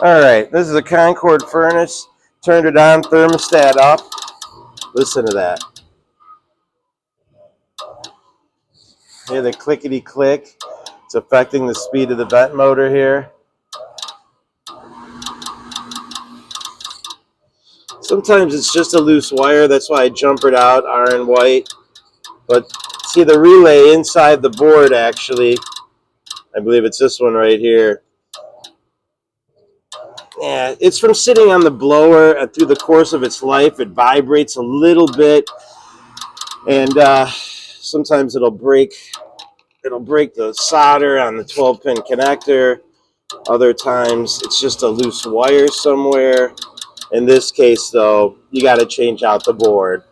All right, this is a Concord furnace. Turned it on, thermostat up. Listen to that. Hear the clickety click. It's affecting the speed of the vent motor here. Sometimes it's just a loose wire. That's why I jumpered out iron white. But see the relay inside the board actually. I believe it's this one right here. Yeah, it's from sitting on the blower, and through the course of its life, it vibrates a little bit, and sometimes it'll break the solder on the 12-pin connector. Other times, it's just a loose wire somewhere. In this case, though, you got to change out the board.